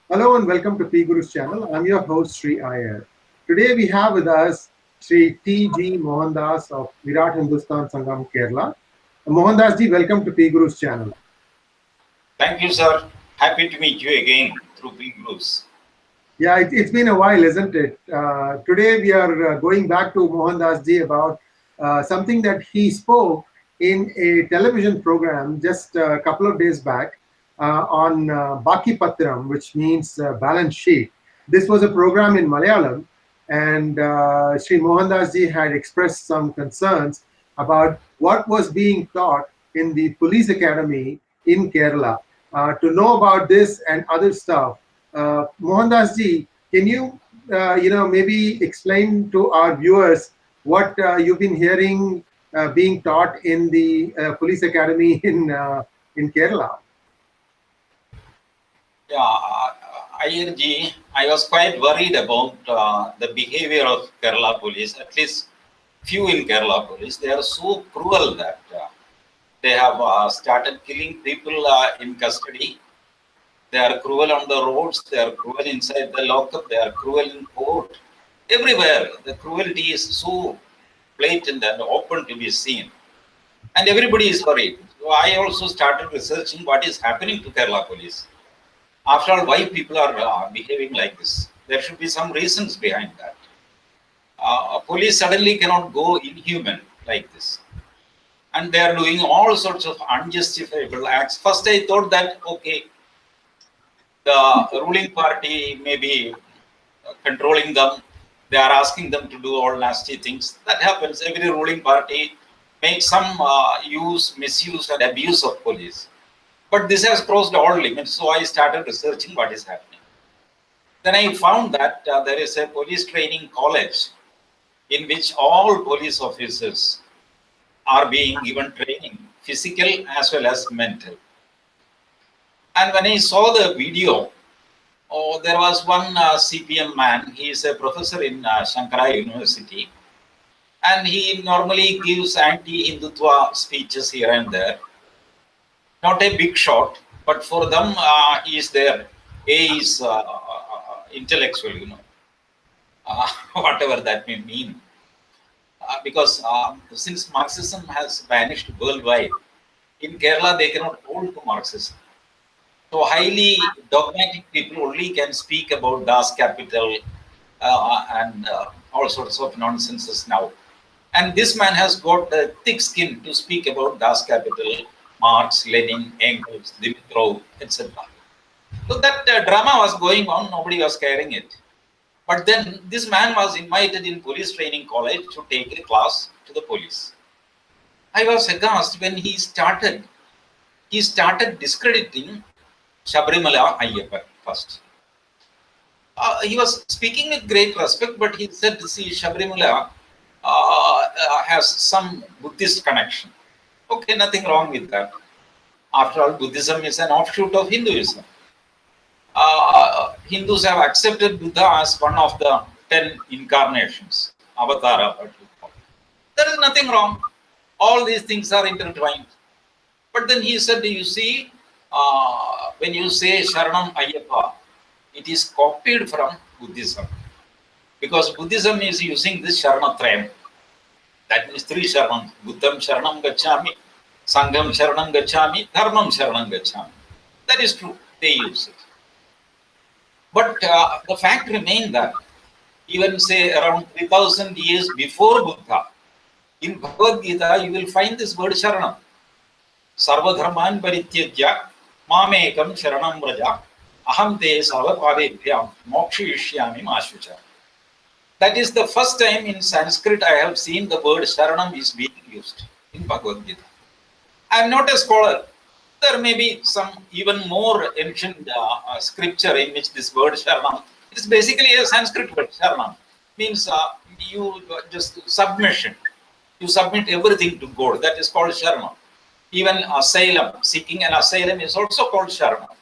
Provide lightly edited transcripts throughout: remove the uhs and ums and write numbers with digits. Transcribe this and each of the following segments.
Hello and welcome to PGurus channel. I'm your host Sri Iyer. Today we have with us Sri T G Mohandas of Virat Hindustan Sangam, Kerala. Mohandas ji, welcome to PGurus channel. Thank you, sir. Happy to meet you again through PGurus. Yeah, it's been a while, isn't it? Today we are going back to Mohandas ji about something that he spoke in a television program just a couple of days back on Baki Patram, which means balance sheet. This was a program in Malayalam, and Sri Mohandas ji had expressed some concerns about what was being taught in the police academy in Kerala. To know about this and other stuff, Mohandas ji, can you, maybe explain to our viewers what you've been hearing being taught in the police academy in Kerala? Yeah, IRG, I was quite worried about the behavior of Kerala police, at least few in Kerala police. They are so cruel that they have started killing people in custody. They are cruel on the roads, they are cruel inside the lockup, they are cruel in court. Everywhere, the cruelty is so blatant and open to be seen. And everybody is worried. So I also started researching what is happening to Kerala police. After all, why people are behaving like this? There should be some reasons behind that. Police suddenly cannot go inhuman like this. And they are doing all sorts of unjustifiable acts. First I thought that, okay, the ruling party may be controlling them. They are asking them to do all nasty things. That happens. Every ruling party makes some misuse and abuse of police. But this has crossed all limits, so I started researching what is happening. Then I found that there is a police training college in which all police officers are being given training, physical as well as mental. And when I saw the video, there was one CPI-M man. He is a professor in Shankara University, and he normally gives anti-Hindutva speeches here and there. Not a big shot, but for them, he is there. A is intellectual, whatever that may mean. Because since Marxism has vanished worldwide, in Kerala they cannot hold to Marxism. So highly dogmatic people only can speak about Das Kapital and all sorts of nonsenses now. And this man has got a thick skin to speak about Das Kapital, Marx, Lenin, Engels, Dimitrov, etc. So that drama was going on, nobody was caring it. But then this man was invited in police training college to take a class to the police. I was aghast when he started discrediting Shabrimala Ayyappan first. He was speaking with great respect, but he said, see, Shabrimala has some Buddhist connection. Okay, nothing wrong with that. After all, Buddhism is an offshoot of Hinduism. Hindus have accepted Buddha as one of the 10 incarnations, avatara. There is nothing wrong. All these things are intertwined. But then he said, you see, when you say Sharanam Ayyappa, it is copied from Buddhism. Because Buddhism is using this Sharanatrayam. That means 3 Sharanam. Buddham Sharanam Gacchami, Sangham Sharanam Gacchami, Dharmam Sharanam Gacchami. That is true. They use it. But the fact remains that even say around 3000 years before Buddha, in Bhagavad Gita, you will find this word Sharanam. Sarvadharman Parityajya, Mamekam Sharanam Vraja, Aham Te Savapavebhyam, Mokshayishyami Mashucha. That is the first time in Sanskrit I have seen the word Sharanam is being used in Bhagavad Gita. I am not a scholar. There may be some even more ancient scripture in which this word Sharanam, it is basically a Sanskrit word. Sharanam means you just submission. You submit everything to God. That is called Sharanam. Even asylum, seeking an asylum is also called Sharanam.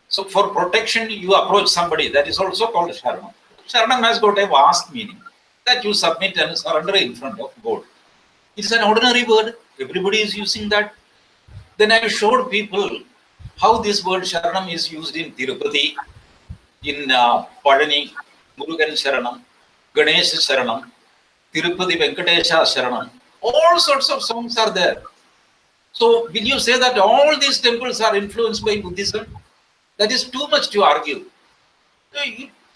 So for protection, you approach somebody. That is also called Sharanam. Sharanam has got a vast meaning that you submit and surrender in front of God. It's an ordinary word. Everybody is using that. Then I showed people how this word Sharanam is used in Tirupati, in Padani, Murugan Sharanam, Ganesh Sharanam, Tirupati Venkatesha Sharanam. All sorts of songs are there. So will you say that all these temples are influenced by Buddhism? That is too much to argue. So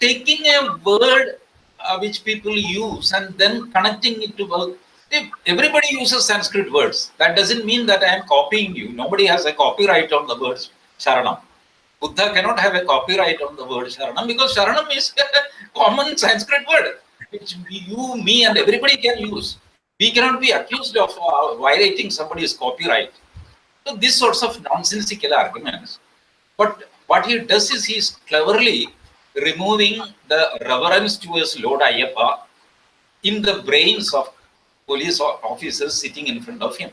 taking a word which people use and then connecting it to, well, if everybody uses Sanskrit words, that doesn't mean that I am copying you. Nobody has a copyright on the words Sharanam. Buddha cannot have a copyright on the word Sharanam because Sharanam is a common Sanskrit word which you, me, and everybody can use. We cannot be accused of violating somebody's copyright. So these sorts of nonsensical arguments. But what he does is he's cleverly removing the reverence towards Lord Ayyappa in the brains of police officers sitting in front of him.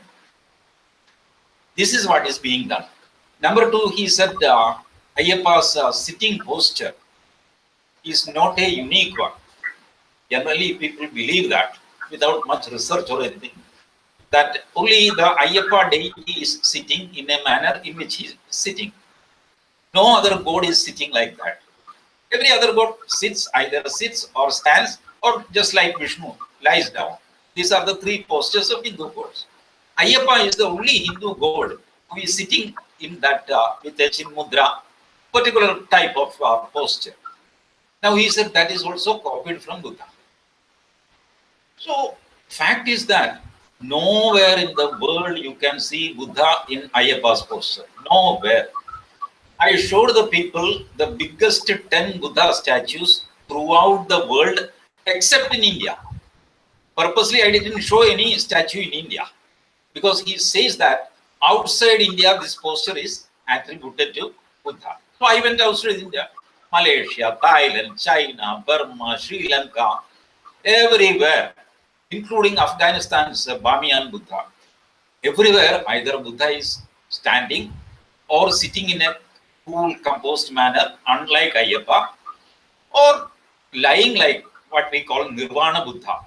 This is what is being done. Number two, he said Ayyappa's sitting posture is not a unique one. Generally, people believe that without much research or anything, that only the Ayyappa deity is sitting in a manner in which he is sitting. No other god is sitting like that. Every other god sits, either sits or stands, or just like Vishnu, lies down. These are the three postures of Hindu gods. Ayyappa is the only Hindu god who is sitting in that with a chin mudra, particular type of posture. Now he said that is also copied from Buddha. So fact is that nowhere in the world you can see Buddha in Ayyappa's posture. Nowhere. I showed the people the biggest 10 Buddha statues throughout the world except in India. Purposely, I didn't show any statue in India because he says that outside India, this posture is attributed to Buddha. So I went outside India, Malaysia, Thailand, China, Burma, Sri Lanka, everywhere, including Afghanistan's Bamiyan Buddha. Everywhere, either Buddha is standing or sitting in a cool, composed manner, unlike Ayyappa, or lying like what we call Nirvana Buddha.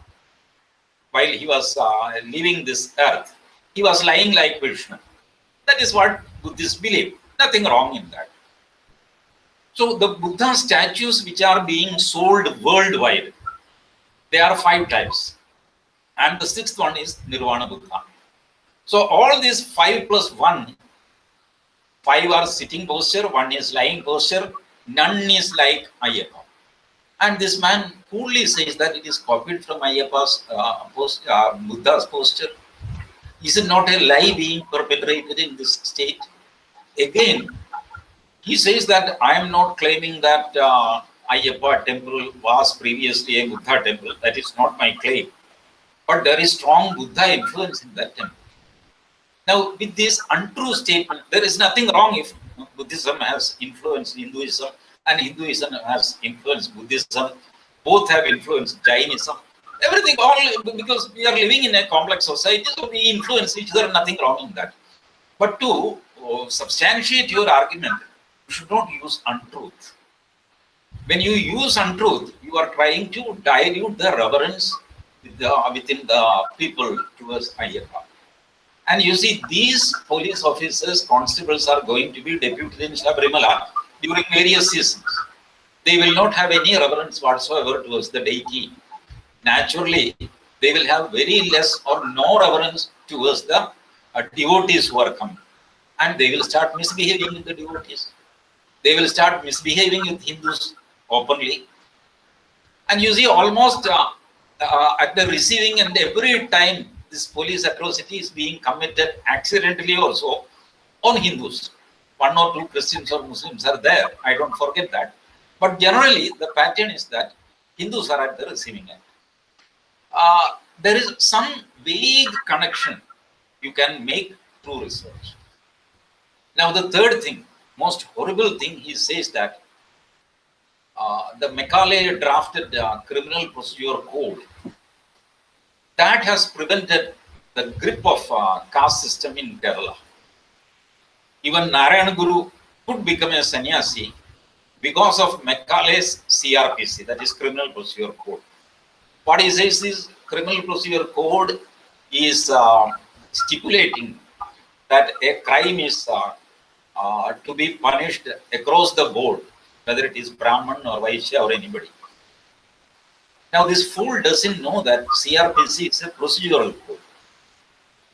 While he was leaving this earth, he was lying like Vishnu. That is what Buddhists believe. Nothing wrong in that. So the Buddha statues which are being sold worldwide, there are 5 types. And the 6th one is Nirvana Buddha. So all these 5 plus 1, 5 are sitting posture, 1 is lying posture, none is like Ayyappa. And this man coolly says that it is copied from Ayyappa's Buddha's posture. Is it not a lie being perpetrated in this state? Again, he says that I am not claiming that Ayyappa temple was previously a Buddha temple. That is not my claim. But there is strong Buddha influence in that temple. Now, with this untrue statement, there is nothing wrong if Buddhism has influenced Hinduism and Hinduism has influenced Buddhism. Both have influenced Jainism. Everything, all because we are living in a complex society, so we influence each other, nothing wrong in that. But to substantiate your argument, you should not use untruth. When you use untruth, you are trying to dilute the reverence within the people towards Ayyappa. And you see, these police officers, constables are going to be deputed in Sabrimala during various seasons. They will not have any reverence whatsoever towards the deity. Naturally, they will have very less or no reverence towards the devotees who are coming. And they will start misbehaving with the devotees. They will start misbehaving with Hindus openly. And you see, almost at the receiving end, every time this police atrocity is being committed accidentally also on Hindus. 1 or 2 Christians or Muslims are there. I don't forget that. But generally, the pattern is that Hindus are at the receiving end. There is some vague connection you can make through research. Now, the third thing, most horrible thing, he says that the Macaulay drafted criminal procedure code that has prevented the grip of caste system in Kerala. Even Narayana Guru could become a sannyasi because of Macaulay's CRPC, that is Criminal Procedure Code. What he says is, Criminal Procedure Code is stipulating that a crime is to be punished across the board, whether it is Brahman or Vaishya or anybody. Now, this fool doesn't know that CRPC is a procedural code.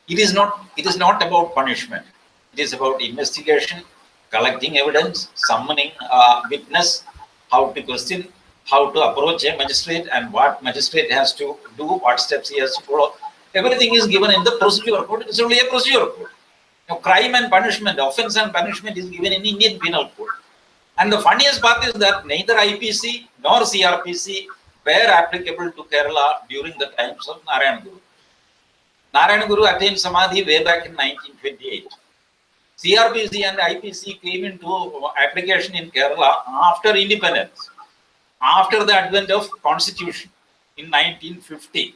It is not about punishment. It is about investigation, collecting evidence, summoning a witness, how to question, how to approach a magistrate, and what magistrate has to do, what steps he has to follow. Everything is given in the procedural code. It is only a procedural code. Now, crime and punishment, offense and punishment is given in Indian Penal Code. And the funniest part is that neither IPC nor CRPC were applicable to Kerala during the times of Narayan Guru. Narayan Guru attained Samadhi way back in 1928. CRPC and IPC came into application in Kerala after independence, after the advent of Constitution in 1950.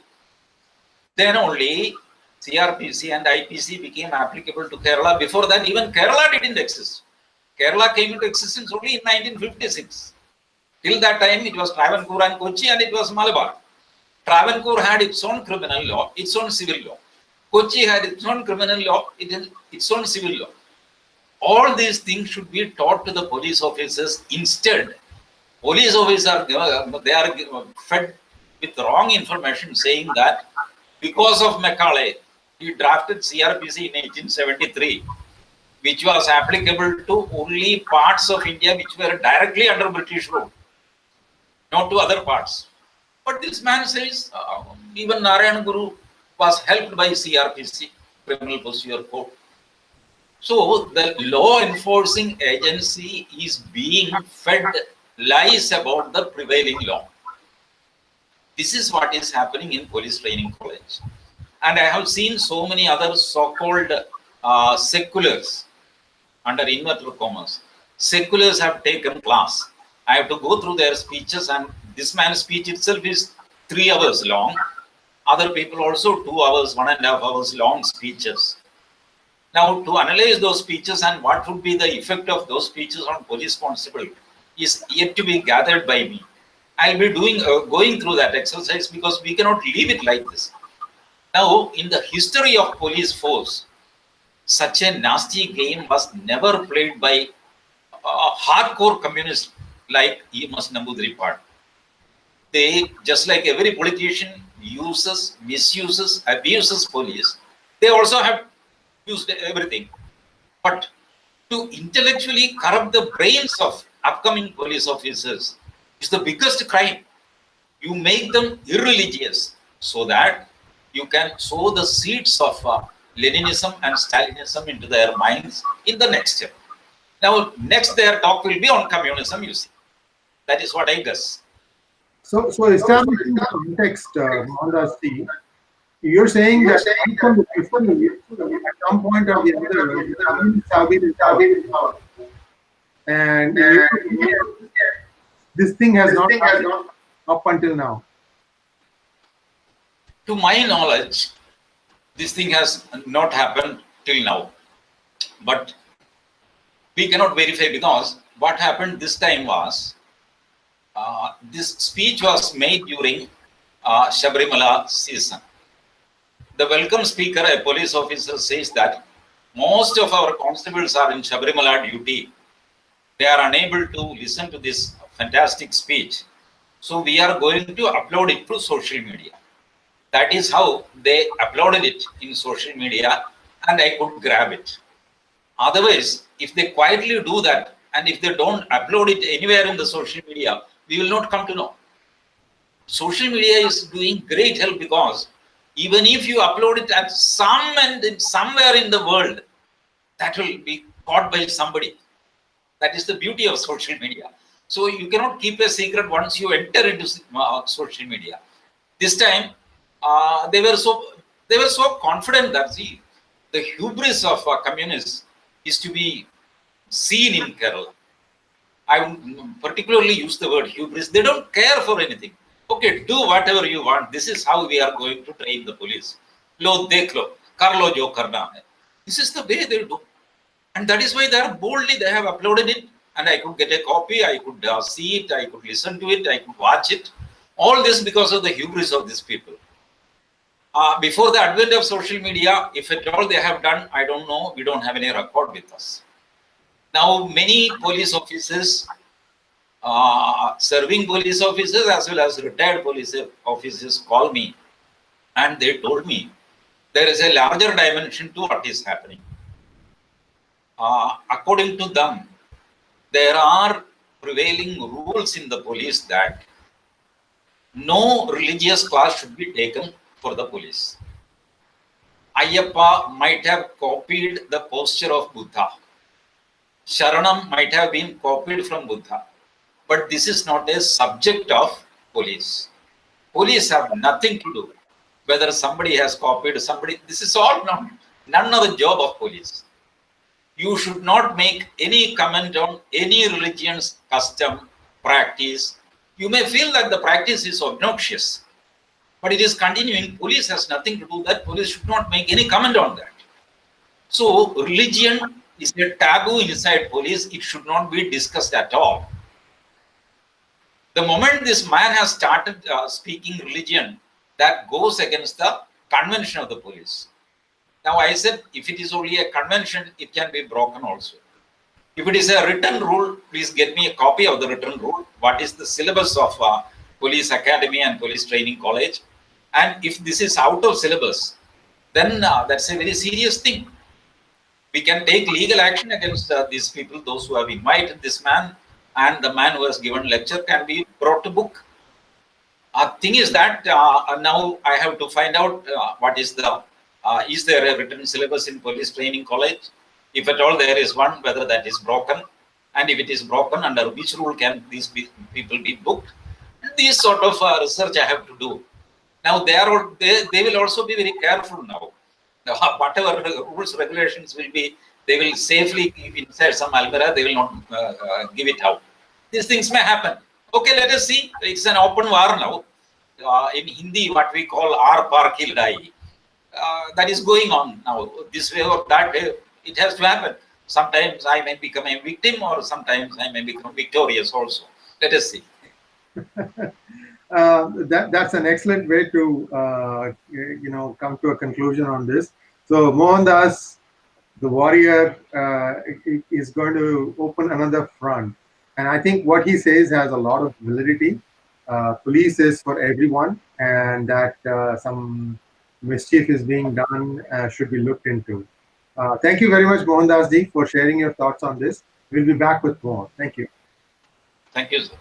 Then only CRPC and IPC became applicable to Kerala. Before that, even Kerala didn't exist. Kerala came into existence only in 1956. Till that time, it was Travancore and Kochi, and it was Malabar. Travancore had its own criminal law, its own civil law. Kochi had its own criminal law, its own civil law. All these things should be taught to the police officers. Instead, police officers they are fed with wrong information, saying that because of Macaulay, he drafted CRPC in 1873, which was applicable to only parts of India which were directly under British rule, not to other parts. But this man says even Narayan Guru was helped by CRPC, Criminal Procedure Code. So the law enforcing agency is being fed lies about the prevailing law. This is what is happening in police training college. And I have seen so many other so-called seculars, under inverted commas. Seculars have taken class. I have to go through their speeches, and this man's speech itself is 3 hours long. Other people also 2 hours, 1.5 hours long speeches. Now, to analyze those speeches and what would be the effect of those speeches on police constable is yet to be gathered by me. I'll be going through that exercise because we cannot leave it like this. Now, in the history of police force, such a nasty game was never played by a hardcore communists like E.M.S. Namboodiripad. They, just like every politician, uses, misuses, abuses police. They also have used everything. But to intellectually corrupt the brains of upcoming police officers is the biggest crime. You make them irreligious so that you can sow the seeds of Leninism and Stalinism into their minds in the next step. Now, next their talk will be on communism, you see. That is what I guess. So establishing the context, Mohandas, you're saying that at some point or the other, the communists have been in power. And this thing has not happened up until now. To my knowledge, this thing has not happened till now. But we cannot verify, because what happened this time was, this speech was made during Sabrimala season. The welcome speaker, a police officer, says that most of our constables are in Sabrimala duty. They are unable to listen to this fantastic speech. So we are going to upload it to social media. That is how they uploaded it in social media, and I could grab it. Otherwise, if they quietly do that, and if they don't upload it anywhere in the social media, we will not come to know. Social media is doing great help, because even if you upload it at somewhere in the world, that will be caught by somebody. That is the beauty of social media. So you cannot keep a secret once you enter into social media. This time, they were so confident that the hubris of communists is to be seen in Kerala. I would particularly use the word hubris. They don't care for anything. Okay, do whatever you want. This is how we are going to train the police. Lo dekh lo, kar lo jo karna hai. This is the way they do. And that is why they have uploaded it, and I could get a copy, I could see it, I could listen to it, I could watch it. All this because of the hubris of these people. Before the advent of social media, if at all they have done, I don't know, we don't have any record with us. Now, many police officers, serving police officers as well as retired police officers call me and they told me there is a larger dimension to what is happening. According to them, there are prevailing rules in the police that no religious class should be taken for the police. Ayyappa might have copied the posture of Buddha. Sharanam might have been copied from Buddha. But this is not a subject of police. Police have nothing to do. Whether somebody has copied somebody, this is all none of the job of police. You should not make any comment on any religion's custom, practice. You may feel that the practice is obnoxious, but it is continuing. Police has nothing to do with that. Police should not make any comment on that. So religion is a taboo inside police. It should not be discussed at all. The moment this man has started speaking religion, that goes against the convention of the police. Now I said, if it is only a convention, it can be broken also. If it is a written rule, please get me a copy of the written rule. What is the syllabus of police academy and police training college? And if this is out of syllabus, then that's a very serious thing. We can take legal action against these people, those who have invited this man, and the man who has given lecture can be brought to book. Thing is that now I have to find out what is the, is there a written syllabus in police training college? If at all there is one, whether that is broken, and if it is broken, under which rule can these people be booked? These sort of research I have to do. Now they will also be very careful now. Whatever rules, regulations will be, they will safely keep inside some almirah, they will not give it out. These things may happen. Okay, let us see. It's an open war now. In Hindi, what we call "Aar Paar Ki Ladai," that is going on now. This way or that way, it has to happen. Sometimes I may become a victim, or sometimes I may become victorious also. Let us see. That's an excellent way to come to a conclusion on this. So Mohandas, the warrior, is going to open another front, and I think what he says has a lot of validity. Police is for everyone, and that some mischief is being done should be looked into. Thank you very much, Mohandas ji, for sharing your thoughts on this. We'll be back with more. Thank you. Thank you, sir.